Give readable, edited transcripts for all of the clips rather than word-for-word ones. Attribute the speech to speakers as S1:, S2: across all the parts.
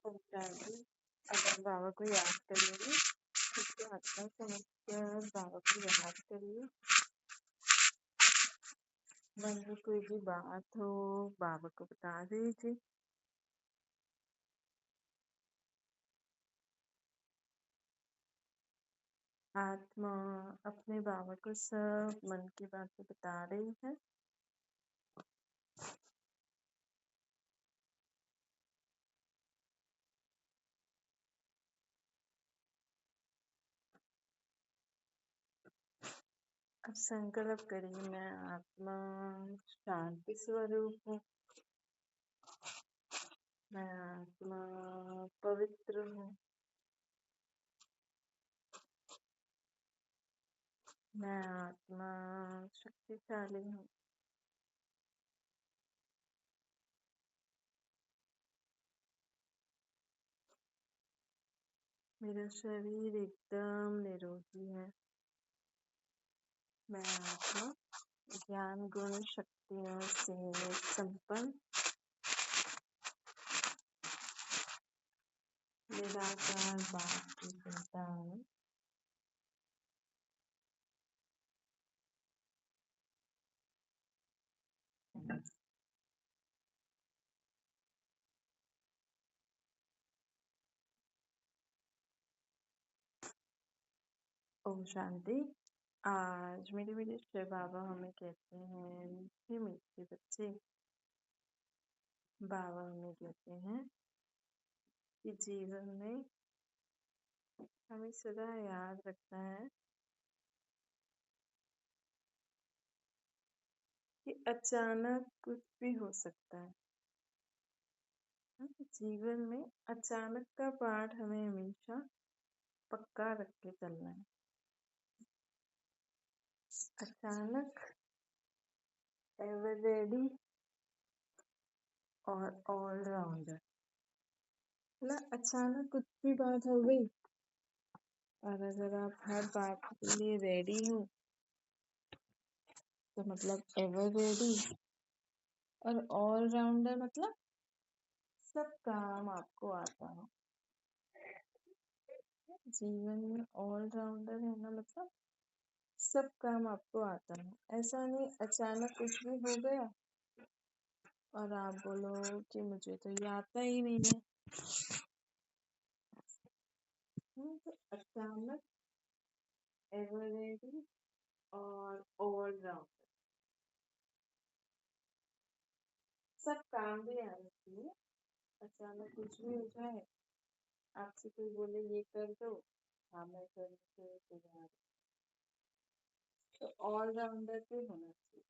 S1: पहुँचाएगी। अगर बाबा को याद करेंगे तो आत्मा समझकर बाबा को याद करिए। मन में कोई भी बात हो बाबा को बता दीजिए। आत्मा अपने बाबा को सब मन की बातें बता रही है। अब संकल्प करिए, मैं आत्मा शांति स्वरूप हूँ। मैं आत्मा पवित्र हूँ। मैं आत्मा शक्तिशाली हूँ। मेरा शरीर एकदम निरोगी है। मैं आत्मा ज्ञान गुण शक्तियों से संपन्न निराकार बाप की संतान। ओम शांति। आज मेरे मेरे शिव बाबा हमें कहते हैं, मीठे मीठे बच्चे, बाबा हमें कहते हैं कि जीवन में हमें सदा याद रखना है कि अचानक कुछ भी हो सकता है। जीवन में अचानक का पाठ हमें हमेशा पक्का रख के चलना है। अचानक, एवर रेडी और ऑलराउंडर। मतलब अचानक कुछ भी बात हो गई और अगर आप हर बात के लिए रेडी हो तो मतलब एवर रेडी, और ऑलराउंडर मतलब सब काम आपको आता हो। जीवन में ऑलराउंडर है ना, मतलब सब काम आपको आता है। ऐसा नहीं अचानक कुछ भी हो गया और आप बोलो कि मुझे तो ये आता ही नहीं है। तो अचानक, एवर रेडी और ऑलराउंडर सब काम भी आना चाहिए। अचानक कुछ भी हो जाए, आपसे कोई बोले ये कर दो, हाँ मैं करने के तैयार हूँ, तो ऑलराउंडर भी होना चाहिए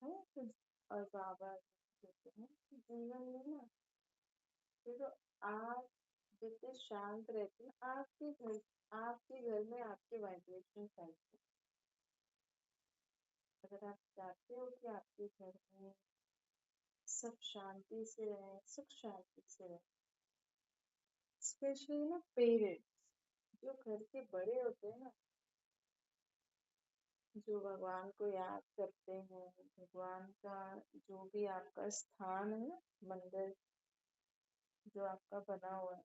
S1: है ना। और बाबा कहते हैं कि जीवन में ना, देखो आप जितने शांत रहते हैं, आपके घर में आपके वाइब्रेशन फैलते हैं। अगर आप चाहते हो कि आपके घर में सब शांति से रहे, सुख शांति से रहे, स्पेशली ना पेरेंट्स जो घर के बड़े होते हैं ना, जो भगवान को याद करते हैं, भगवान का जो भी आपका स्थान है ना, मंदिर जो आपका बना हुआ है,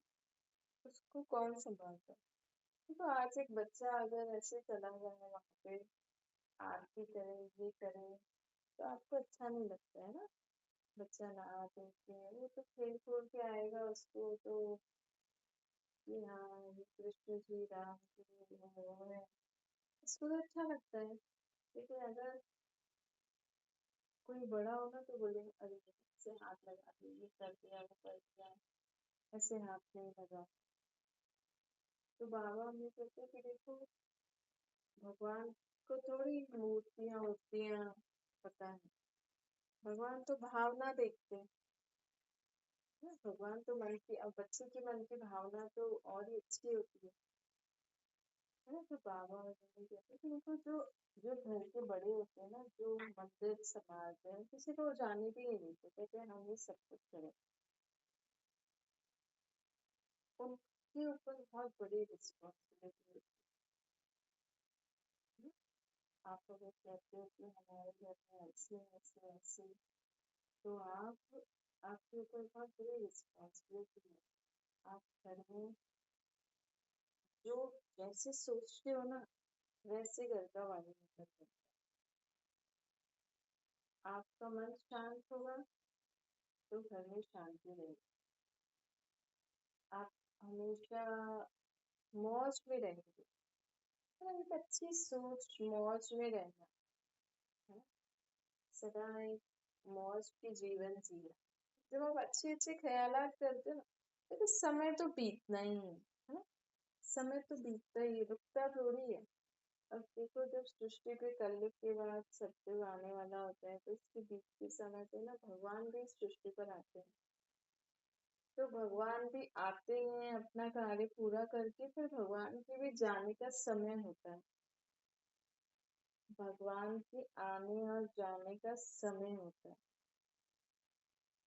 S1: उसको कौन संभालता है। तो आज एक बच्चा अगर ऐसे चला जाए वहां पे, आरती करे, ये करे, तो आपको अच्छा नहीं लगता है ना। बच्चा नहा धो के वो तो खेल कूद के आएगा, उसको तो कि हाँ ये कृष्ण जी राम जी वो है, उसको तो अच्छा लगता है। लेकिन अगर कोई बड़ा हो ना तो बोलेंगे अरे ऐसे हाथ लगा दिए, ये कर दिया, वो कर दिया, ऐसे हाथ नहीं लगा। तो बाबा हमें कहते हैं कि देखो, भगवान को थोड़ी मूर्तियां वूर्तियां पता है, भगवान तो भावना देखते हैं ना। भगवान तो मन की, अब बच्चे के मन की भावना तो और ही अच्छी होती है ना। तो बाबा हमें कहते हैं कि देखो, जो जो घर के बड़े होते हैं ना, जो मंदिर संभालते हैं, किसी को जाने भी नहीं देते, कहते हैं हम ये सब कुछ करें। उनके ऊपर बहुत बड़ी रिस्पॉन्सिबिलिटी होती है। आप अगर कहते हो कि हमारे घर में ऐसे ऐसे ऐसे, तो आप आपके ऊपर बहुत बड़ी रिस्पॉन्सिबिलिटी है। आप घर में जो जैसे सोचते हो ना वैसे घर का वातावरण बनता है। आपका मन शांत होगा तो घर में शांति रहेगी। आप हमेशा मौज में रहेंगे। तो एक अच्छी सोच मौज में रहना है ना? सदा एक मौज की जीवन जीना। जब आप अच्छे अच्छे ख्यालात करते हो ना तो समय तो बीतना ही है ना? समय तो बीतता ही है, रुकता थोड़ी है। अब देखो जब सृष्टि पे कलयुग के बाद सत्युग आने वाला होता है तो इसके बीच के समय पे ना भगवान भी इस सृष्टि पर आते हैं। तो भगवान भी आते हैं अपना कार्य पूरा करके, फिर भगवान के भी जाने का समय होता है। भगवान के आने और जाने का समय होता है।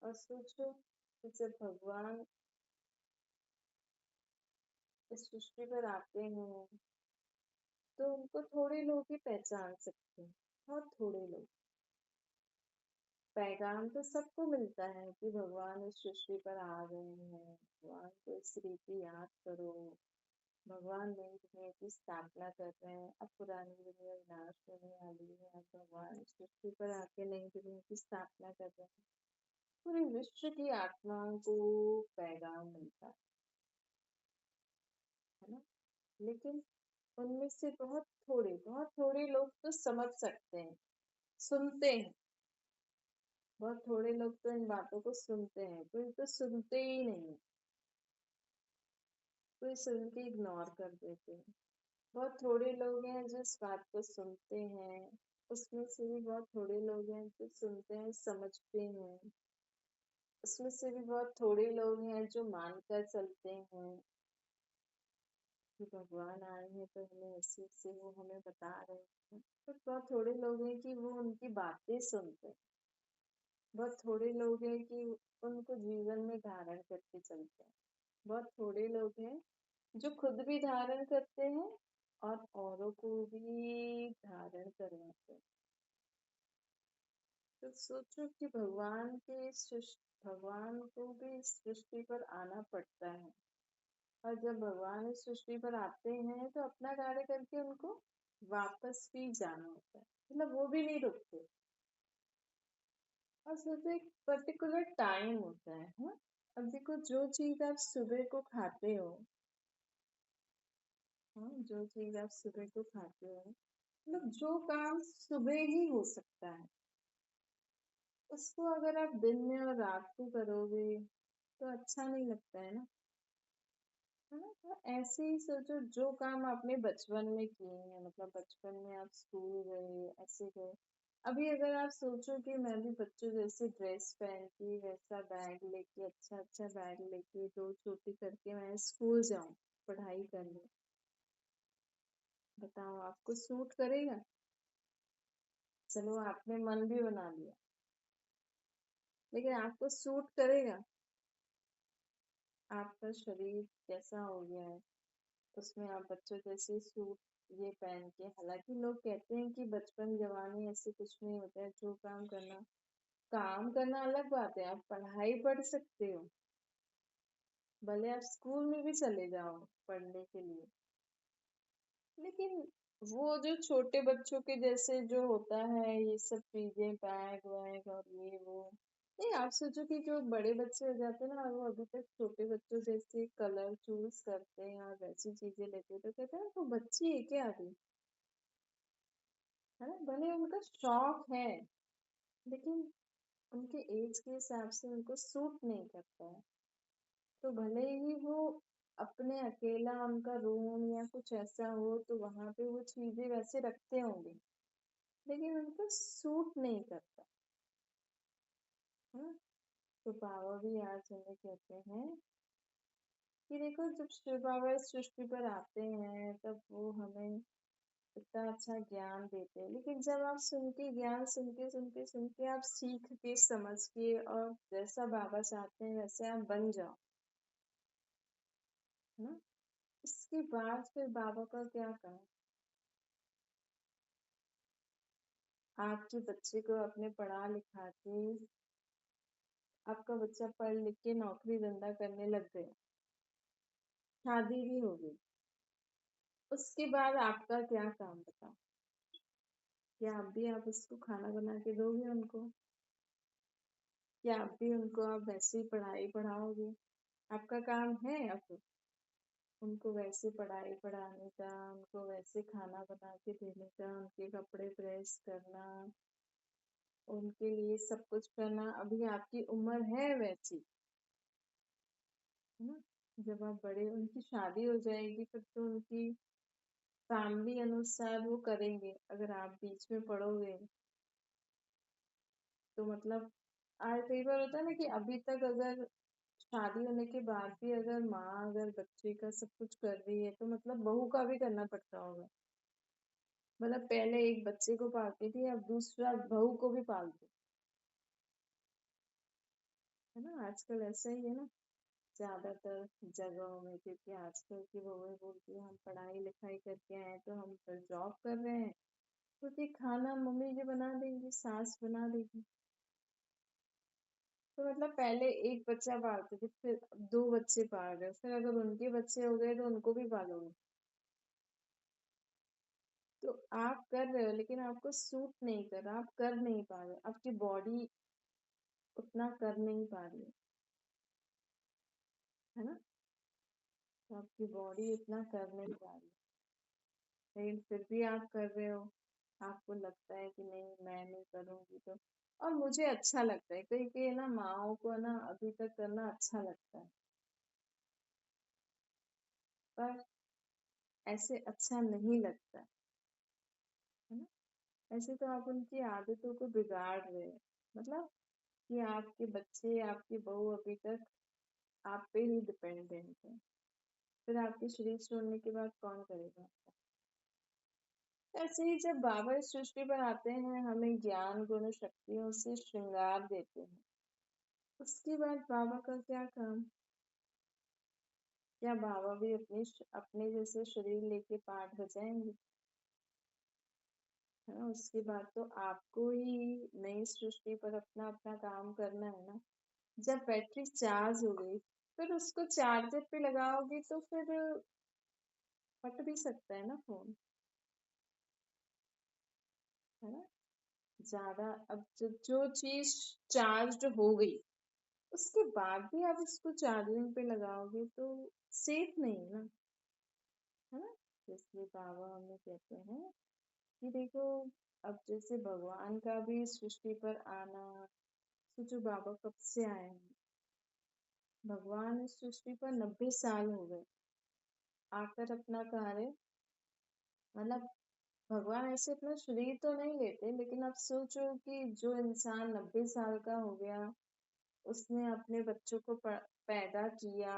S1: और सोचो कि जब भगवान इस सृष्टि पर आते हैं तो उनको थोड़े लोग ही पहचान सकते हैं, बहुत थोड़े लोग। पैगाम तो सबको मिलता है कि भगवान इस सृष्टि पर आ गए हैं, भगवान को इस रीति याद करो, भगवान नई दुनिया की स्थापना कर रहे हैं। अब पुरानी दुनिया विनाश होने वाली है, अब भगवान इस सृष्टि पर आके नई दुनिया की स्थापना कर रहे हैं। पूरे विश्व की आत्माओं को पैगाम मिलता है ना? लेकिन उनमें से बहुत थोड़े लोग तो समझ सकते हैं, सुनते हैं। बहुत थोड़े लोग तो इन बातों को सुनते हैं, कोई तो सुनते ही नहीं, कोई सुन के इग्नोर कर देते हैं। बहुत थोड़े लोग हैं जो इस बात को सुनते हैं, उसमें से भी बहुत थोड़े लोग हैं जो सुनते हैं समझते हैं, उसमें से भी बहुत थोड़े लोग हैं जो मानकर चलते हैं कि भगवान आए हैं तो हमें ऐसे ऐसे वो हमें बता रहे हैं। तो बहुत थोड़े लोग हैं कि वो उनकी बातें सुनते हैं। बहुत थोड़े लोग हैं कि उनको जीवन में धारण करके चलते हैं। बहुत थोड़े लोग हैं जो खुद भी धारण करते हैं और औरों को भी धारण करवाते हैं। तो सोचो कि भगवान को भी इस सृष्टि पर आना पड़ता है। और जब भगवान इस सृष्टि पर आते हैं तो अपना कार्य करके उनको वापस भी जाना होता है, मतलब वो भी नहीं रुकते। और सोचो एक पर्टिकुलर टाइम होता है हाँ? अब देखो जो चीज आप सुबह को खाते हो, हाँ, जो चीज आप सुबह को खाते हो, मतलब जो काम सुबह ही हो सकता है उसको अगर आप दिन में और रात को करोगे तो अच्छा नहीं लगता है ना? है ना? तो ऐसे ही सोचो जो काम आपने बचपन में किए हैं, मतलब बचपन में आप स्कूल गए ऐसे गए। अभी अगर आप सोचो कि मैं भी बच्चों जैसे ड्रेस पहन के वैसा बैग लेके अच्छा अच्छा बैग लेके दो चोटी करके मैं स्कूल जाऊं पढ़ाई करने, बताओ आपको सूट करेगा? चलो आपने मन भी बना लिया, लेकिन आपको सूट करेगा? आपका शरीर कैसा हो गया है, उसमें आप बच्चों जैसे सूट ये पहन के, हालांकि लोग कहते हैं कि बचपन जवानी ऐसे कुछ नहीं होता है, जो काम करना अलग बात है। आप पढ़ाई पढ़ सकते हो, भले आप स्कूल में भी चले जाओ पढ़ने के लिए, लेकिन वो जो छोटे बच्चों के जैसे जो होता है ये सब चीजें बैग वैग और ये वो नहीं। आप सोचो कि जो बड़े बच्चे हो जाते हैं ना वो अभी तक छोटे बच्चों जैसे कलर चूज करते हैं और वैसी चीजें लेते हैं तो कहते हैं वो बच्ची है क्या अभी, है ना? भले उनका शौक है लेकिन उनके एज के हिसाब से उनको सूट नहीं करता है। तो भले ही वो अपने अकेला उनका रूम या कुछ ऐसा हो तो वहां पे वो चीजें वैसे रखते होंगे, लेकिन उनको सूट नहीं करता है। तो बाबा भी आज हमें कहते हैं कि देखो जब शिव बाबा इस सृष्टि पर आते हैं तब वो हमें इतना अच्छा ज्ञान देते हैं, लेकिन जब आप सुन के ज्ञान सुन के आप सीख के समझ के और जैसा बाबा चाहते हैं वैसे आप बन जाओ, है ना? इसके बाद फिर बाबा का क्या कहा? आपके बच्चे को आपने पढ़ा लिखा के आपका बच्चा पढ़ लिख के नौकरी धंधा करने लग गया, शादी भी हो गई, उसके बाद आपका क्या काम बताओ? क्या आप उसको खाना बना के दोगे उनको? क्या उनको आप वैसे ही पढ़ाई पढ़ाओगे? आपका काम है अब उनको वैसे पढ़ाई पढ़ाने का, उनको वैसे खाना बना के देने का, उनके कपड़े प्रेस करना, उनके लिए सब कुछ करना। अभी आपकी उम्र है वैसी, है ना? जब आप बड़े उनकी शादी हो जाएगी फिर तो उनकी फैमिली अनुसार वो करेंगे। अगर आप बीच में पढ़ोगे तो मतलब कई बार होता है ना कि अभी तक अगर शादी होने के बाद भी अगर माँ अगर बच्चे का सब कुछ कर रही है तो मतलब बहू का भी करना पड़ता होगा। मतलब पहले एक बच्चे को पालती थी, अब दूसरा बहू को भी पाल दो, है ना? आजकल ऐसा ही है ना ज्यादातर जगहों में, क्योंकि आजकल की बहुएं बोलती है हम पढ़ाई लिखाई करके आए तो हम फिर जॉब कर रहे हैं, क्योंकि खाना मम्मी जी बना देंगी, सास बना देगी। तो मतलब पहले एक बच्चा पालते थे, फिर अब दो बच्चे पाल रहे हो, फिर अगर उनके बच्चे हो गए तो उनको भी पालोगे। तो आप कर रहे हो लेकिन आपको सूट नहीं कर रहा, आप कर नहीं पा रहे, आपकी बॉडी उतना कर नहीं पा रही है ना? तो आपकी बॉडी उतना कर नहीं पा रही, लेकिन फिर भी आप कर रहे हो। आपको लगता है कि नहीं मैं नहीं करूंगी तो, और मुझे अच्छा लगता है, कई कई ना माओ को ना अभी तक करना अच्छा लगता है, पर ऐसे अच्छा नहीं लगता है ना? ऐसे तो आप उनकी आदतों को बिगाड़ रहे हो, मतलब कि आपके बच्चे आपकी बहू अभी तक आप पे ही डिपेंडेंट है, फिर आपके शरीर छोड़ने के बाद कौन करेगा? ऐसे ही जब बाबा इस सृष्टि पर आते हैं हमें ज्ञान गुण शक्तियों से श्रृंगार देते हैं, उसके बाद बाबा का क्या काम? क्या बाबा भी अपने जैसे शरीर लेके पाठ बजाएंगे? है ना? उसके बाद तो आपको ही नई सृष्टि पर अपना अपना काम करना है ना। जब बैटरी चार्ज हो गई फिर उसको चार्जर पे लगाओगे तो फिर फट भी सकता है ना फोन, है ना? ज्यादा अब जो चीज चार्ज हो गई उसके बाद भी आप इसको चार्जिंग पे लगाओगे तो सेफ नहीं है ना, है ना? इसलिए बाबा हमें कहते हैं कि देखो, अब जैसे भगवान का भी सृष्टि पर आना, सोचो बाबा कब से आए हैं, भगवान इस सृष्टि पर 90 साल हो गए आकर अपना कार्य, मतलब भगवान ऐसे अपना शरीर तो नहीं लेते, लेकिन आप सोचो कि जो इंसान 90 साल का हो गया, उसने अपने बच्चों को पैदा किया,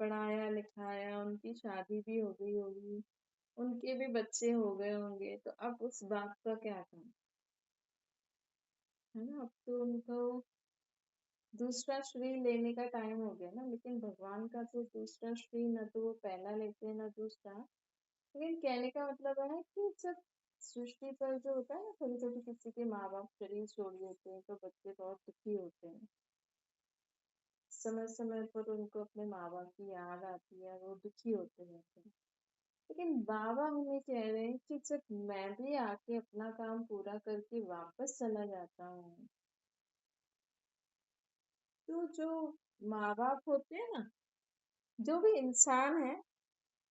S1: पढ़ाया लिखाया, उनकी शादी भी हो गई होगी, उनके भी बच्चे हो गए होंगे, तो अब उस बाप का क्या काम, है ना? अब तो उनको दूसरा शरीर लेने का टाइम हो गया ना, लेकिन भगवान का तो दूसरा शरीर न तो वो पहला लेते हैं न दूसरा। लेकिन कहने का मतलब है कि जब सृष्टि पर जो होता है ना, कभी कभी किसी के माँ बाप शरीर छोड़ देते हैं तो बच्चे बहुत दुखी होते हैं, समय समय पर उनको अपने माँ बाप की याद आती है, वो दुखी होते रहते हैं। लेकिन बाबा हमें कह रहे हैं कि जब मैं भी आके अपना काम पूरा करके वापस चला जाता हूँ, तो जो माँ बाप होते हैं ना, जो भी इंसान है,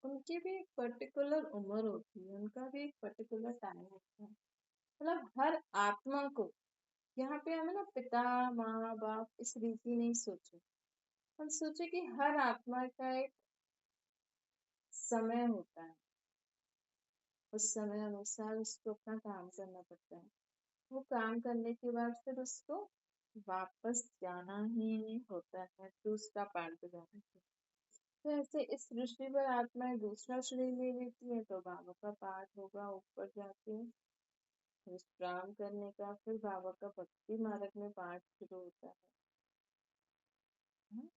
S1: उनकी भी एक पर्टिकुलर उम्र होती है, उनका भी एक पर्टिकुलर टाइम होता है। मतलब हर आत्मा को, यहाँ पे हमें ना पिता माँ बाप इस रीति नहीं सोचे, हम सोचे कि हर आत्मा का एक समय होता है, उस समय अनुसार उसको अपना काम करना पड़ता है, वो काम करने के बाद फिर उसको वापस जाना ही होता है दूसरा पार्ट बजाने के। तो ऐसे इस सृष्टि पर आत्माएं दूसरा शरीर ले लेती है तो बाबा का पाठ होगा ऊपर जाके विश्राम करने का, फिर बाबा का भक्ति मार्ग में पाठ शुरू होता है। हाँ,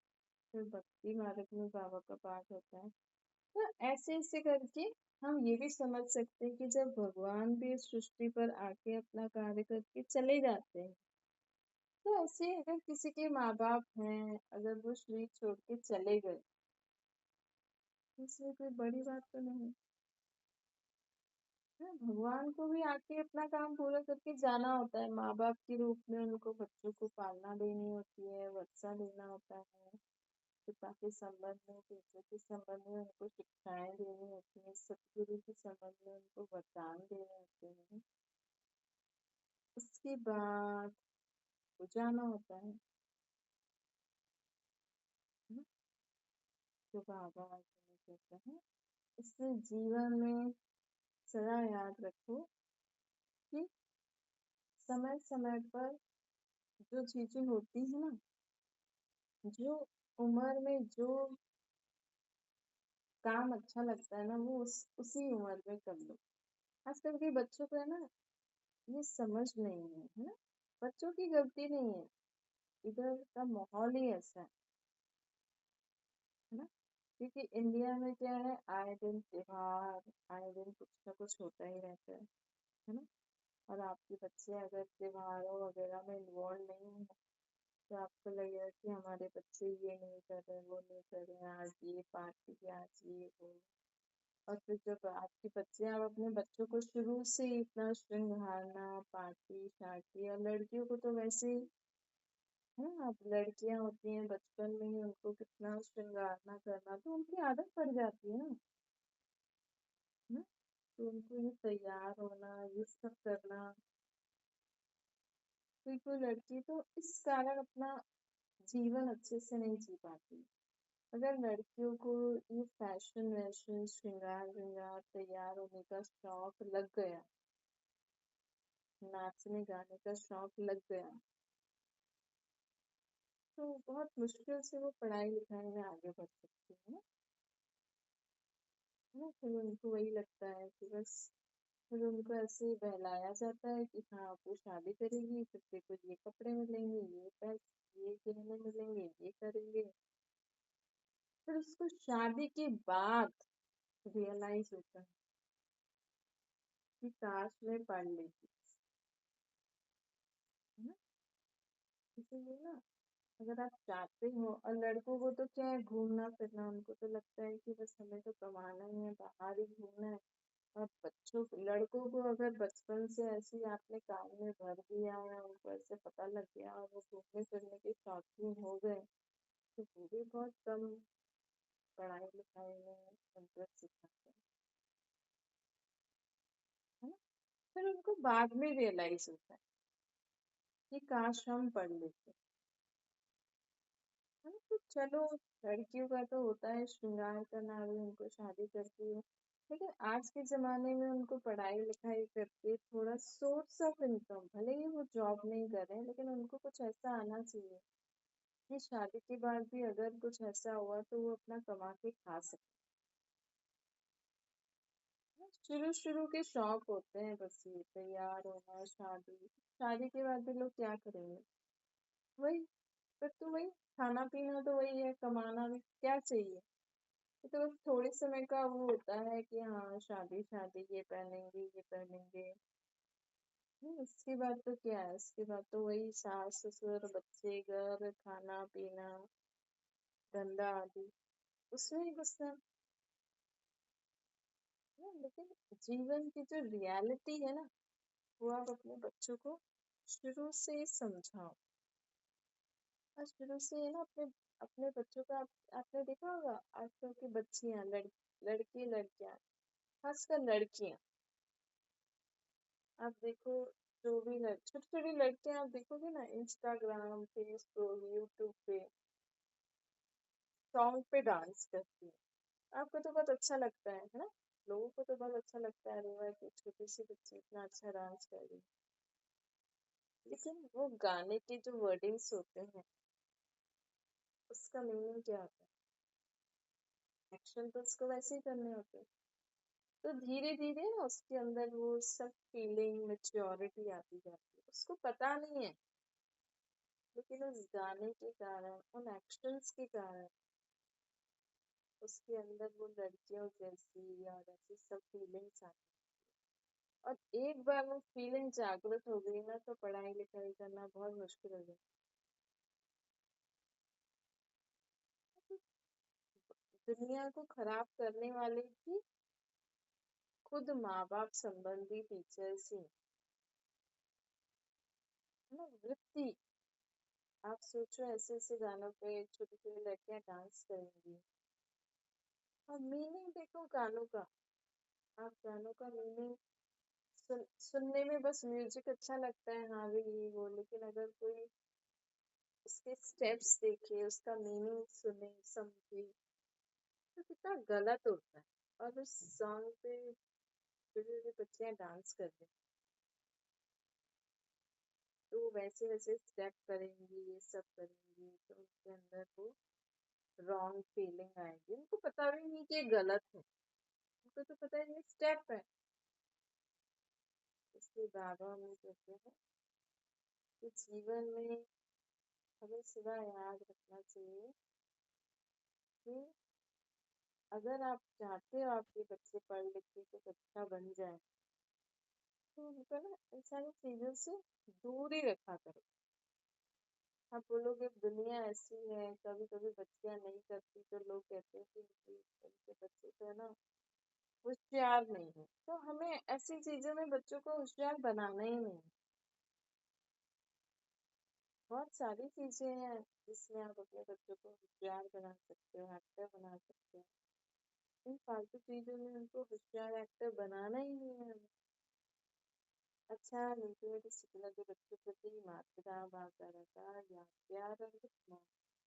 S1: फिर भक्ति मार्ग में बाबा का पाठ होता है। तो ऐसे ऐसे करके हम ये भी समझ सकते हैं कि जब भगवान भी इस सृष्टि पर आके अपना कार्य करके चले जाते हैं तो ऐसे ही अगर किसी के माँ बाप हैं, अगर वो शरीर छोड़ के चले गए, तो इसमें कोई बड़ी बात तो नहीं है। भगवान को भी आके अपना काम पूरा करके जाना होता है, माँ बाप के रूप में उनको बच्चों को पालना देनी होती है, वर्षा देना होता है, पिता के संबंध में, टीचर के संबंध में उनको शिक्षाएं देनी होती है, सतगुरु के संबंध में उनको वरदान देने होते हैं। उसके बाद वो जाना होता है ना। जो बाबा अर्जुन कहते हैं, इसलिए जीवन में सदा याद रखो कि समय समय पर जो चीजें होती है ना, जो उम्र में जो काम अच्छा लगता है ना, वो उसी उम्र में कर लो। आजकल के बच्चों को है ना, ये समझ नहीं है ना। बच्चों की गलती नहीं है, इधर का माहौल ही ऐसा है ना। क्योंकि इंडिया में क्या है, आए दिन त्योहार, आए दिन कुछ ना कुछ होता ही रहता है ना। और आपके बच्चे अगर त्योहारों वगैरह में इन्वॉल्व नहीं है, तो आपको लगेगा कि हमारे बच्चे ये नहीं कर रहे, वो नहीं कर रहे, आज ये पार्टी, आज ये वो। और फिर जब आपके बच्चे, आप अपने बच्चों को शुरू से ही इतना श्रृंगारना, पार्टी शार्टी, और लड़कियों को तो वैसे ही है ना, अब लड़कियां होती हैं बचपन में ही उनको कितना श्रृंगारना करना, तो उनकी आदत पड़ जाती है ना। तो उनको ये तैयार होना, ये सब करना, कोई कोई लड़की तो इस कारण अपना जीवन अच्छे से नहीं जी पाती। अगर लड़कियों को ये फैशन वैशन, श्रृंगार व्रृंगार, तैयार होने का शौक लग गया, नाचने गाने का शौक लग गया, तो बहुत मुश्किल से वो पढ़ाई लिखाई में आगे बढ़ सकती है ना। फिर उनको वही लगता है कि बस, फिर उनको ऐसे ही बहलाया जाता है कि हाँ अब वो शादी करेगी, फिर देखो ये कपड़े मिलेंगे, ये पैसे, ये गहने मिलेंगे, ये करेंगे। फिर उसको शादी के बाद रियलाइज होता है कि काश मैं पढ़ लेती, है ना। इसीलिए ना, अगर आप चाहते हो, और लड़कों को तो क्या है, घूमना फिरना, उनको तो लगता है कि बस हमें तो कमाना ही है, बाहर ही घूमना है। और बच्चों को, लड़कों को अगर बचपन से ऐसे ही आपने काम में भर दिया है, उनको ऐसे पता लग गया और वो घूमने फिरने के शौकीन हो गए, तो वो भी बहुत कम पढ़ाई लिखाई में इंटरेस्ट दिखाते हैं, है ना। फिर उनको बाद में रियलाइज होता है कि काश हम पढ़ लेते, है ना। तो चलो, लड़कियों का तो होता है श्रृंगार करना, अभी उनको शादी करती है, लेकिन आज के जमाने में उनको पढ़ाई लिखाई करके थोड़ा सोर्स ऑफ इनकम, भले ही वो जॉब नहीं कर रहे हैं, लेकिन उनको कुछ ऐसा आना चाहिए कि शादी के बाद भी अगर कुछ ऐसा हुआ तो वो अपना कमा के खा सकते हैं। शुरू शुरू के शौक होते हैं बस, ये तैयार होना, शादी, शादी के बाद भी लोग क्या करेंगे, वही, फिर तो वही, खाना पीना तो वही है, कमाना भी क्या चाहिए। ये तो बस थोड़े समय का वो होता है कि हाँ शादी शादी, ये पहनेंगे, ये पहनेंगे। इसके बाद तो क्या है, इसके बाद तो वही सास ससुर, बच्चे, घर, खाना पीना, धंधा आदि, उसमें ही गुस्सा है। लेकिन जीवन की जो रियलिटी है ना, वो आप अपने बच्चों को शुरू से ही समझाओ। और शुरू से ही ना, अपने अपने बच्चों का आपने देखा होगा, आजकल की बच्चियां, लड़के लड़कियां, खासकर लड़कियां, आप देखो, जो भी छोटी छोटी लड़कियां आप देखोगे ना, इंस्टाग्राम, फेसबुक, यूट्यूब पे सॉन्ग पे डांस करती है। आपको तो बहुत अच्छा लगता है ना। लोगों को तो बहुत अच्छा लगता है, अरे वाह कि छोटी सी बच्ची इतना अच्छा डांस कर रही है। लेकिन वो गाने के जो वर्डिंग्स होते हैं, उसका मीनिंग क्या होता है, एक्शन तो उसको वैसे ही करने होते हैं। तो धीरे धीरे ना उसके अंदर वो सब फीलिंग, मेच्योरिटी आती जाती है, उसको पता नहीं है, लेकिन उस गाने के कारण, उन एक्शंस के कारण उसके अंदर वो लड़कियों जैसी और ऐसी सब फीलिंग्स आती हैं। और एक बार वो फीलिंग जागृत हो गई ना, तो पढ़ाई लिखाई करना बहुत मुश्किल हो जाता दुनिया को खराब करने वाले भी खुद माँ बाप संबंधी टीचर्स ही हैं, है ना। वृत्ति, आप सोचो ऐसे ऐसे गानों पे छोटी छोटी लड़कियां डांस करेंगी, और मीनिंग देखो गानों का, आप गानों का मीनिंग सुनने में बस म्यूजिक अच्छा लगता है, हाँ भी ये वो, लेकिन अगर कोई उसके स्टेप्स देखे, उसका मीनिंग सुने समझे, तो कितना गलत होता है। और उस सॉन्ग पे छोटी छोटी बच्चियां डांस कर रही हैं, तो वैसे वैसे स्टेप करेंगी, ये सब करेंगी, तो उनके अंदर वो रॉन्ग फीलिंग आएगी। उनको पता भी नहीं कि ये गलत है, उनको तो पता है ये स्टेप है। इसलिए बाबा हमें कहते हैं कि जीवन में हमें सदा याद रखना चाहिए कि अगर आप चाहते हो आपके बच्चे पढ़ लिख के कुछ अच्छा बन जाए, तो उनको ना इन सारी चीजों से दूर ही रखा करो। आप बोलोगे दुनिया ऐसी है, कभी कभी बच्चियां नहीं करती तो लोग कहते हैं कि उनके बच्चे तो है ना होशियार नहीं है, तो हमें ऐसी चीजों में बच्चों को होशियार बनाना ही नहीं। बहुत सारी चीजें हैं जिसमें आप अपने बच्चों को होशियार बना सकते हो, एक्टर बना सकते हो। इन फालतू चीजों में उनको होशियार एक्टर बनाना ही नहीं है हमें। अच्छा, मीठे मीठे सिकला के बच्चों के प्रति मातृका भाषा रहता या प्यार और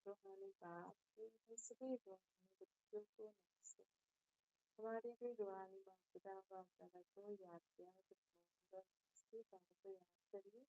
S1: रूहानी बात ये सभी रूहानी बच्चों को नमस्ते। हमारी भी रूहानी मातृका भाषा को याद प्यार इसकी बात को याद करिए।